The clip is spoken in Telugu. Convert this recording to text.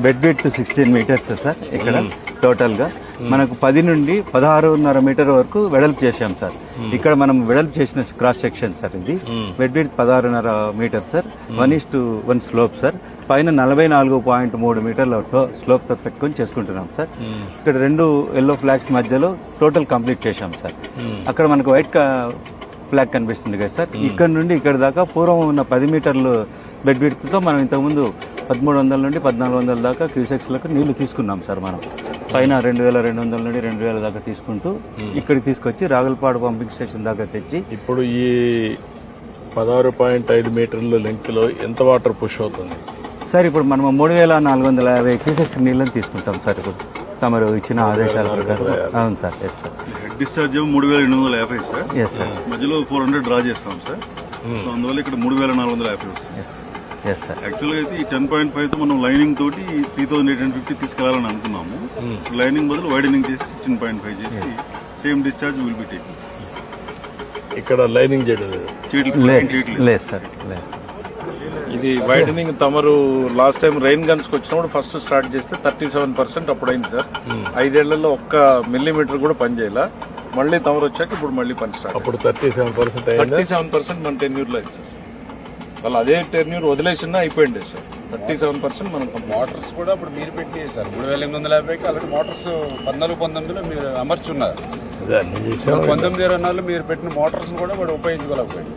Bed width 16 metres sir. ఇక్కడ టోటల్ గా మనకు 10 నుండి 16.5 మీటర్ వరకు వెడల్పు చేశాం సార్. ఇక్కడ మనం వెడల్పు చేసిన క్రాస్ సెక్షన్ సార్. ఇది bed width 16.5 metre sir. 1:1 slope sir. పైన 44.3 మీటర్ల స్లోప్ తో పెట్టుకొని చేసుకుంటున్నాం సార్. ఇక్కడ 2 ఎల్లో ఫ్లాగ్స్ మధ్యలో టోటల్ కంప్లీట్ చేశాం సార్. అక్కడ మనకు వైట్ ఫ్లాగ్ కనిపిస్తుంది కదా సార్. ఇక్కడ నుండి ఇక్కడ దాకా పూర్వం ఉన్న 10 మీటర్లు బెడ్ విడ్త్ తో మనం ఇంతకుముందు 1300 నుండి 1400 దాకా క్యూసెక్స్లకు నీళ్లు తీసుకున్నాం సార్. మనం పైన 2200 నుండి 2000 దాకా తీసుకుంటూ ఇక్కడికి తీసుకొచ్చి రాగులపాడు పంపింగ్ స్టేషన్ దాకా తెచ్చి ఇప్పుడు ఈ 16.5 మీటర్ల లెంగ్త్ లో ఎంత వాటర్ పుష్ అవుతుంది సార్? ఇప్పుడు మనం 3450 క్యూసెక్స్ నీళ్ళని తీసుకుంటాం సార్. ఇప్పుడు తమరు ఇచ్చిన ఆదేశాల ప్రకారం. అవును sir. Yes sir. Head discharge 3850 sir. Yes sir. మధ్యలో 400 డ్రా చేస్తాం సార్. సో అందువల్ల ఇక్కడ 3450 వస్తుంది. Yes sir. యాక్చువల్గా అయితే ఈ 10.5 తో మనం లైనింగ్ తోటి 3850 తీసుకెళ్లాలని అనుకున్నాము. లైనింగ్ బదులు వైడనింగ్ చేసి 16.5 చేసి same discharge will be taking. ఇక్కడ లైనింగ్ చేయడం లేదు సార్. లేదు. ఇది వైడనింగ్ తమరు లాస్ట్ టైం రెయిన్ గన్స్ కి వచ్చినప్పుడు ఫస్ట్ స్టార్ట్ చేస్తే 37% అప్పుడు అయింది సార్. 5 ఏళ్లలో 1 మిల్లీమీటర్ కూడా పని చేయాల. మళ్ళీ తమరు వచ్చాక ఇప్పుడు మళ్ళీ పని స్టార్ట్. అప్పుడు 37% మన టెన్యూర్ లో అయింది సార్. వాళ్ళు అదే టెన్యూర్ వదిలేసినా అయిపోయింది సార్. 37% మనం మోటార్స్ కూడా ఇప్పుడు మీరు పెట్టి సార్ 3850కి అలాంటి మోటార్స్ 14-19లో మీరు అమర్చున్నారు. 1920 మీరు పెట్టిన మోటార్స్ కూడా వాడు ఉపయోగించుకోలేకపోయింది.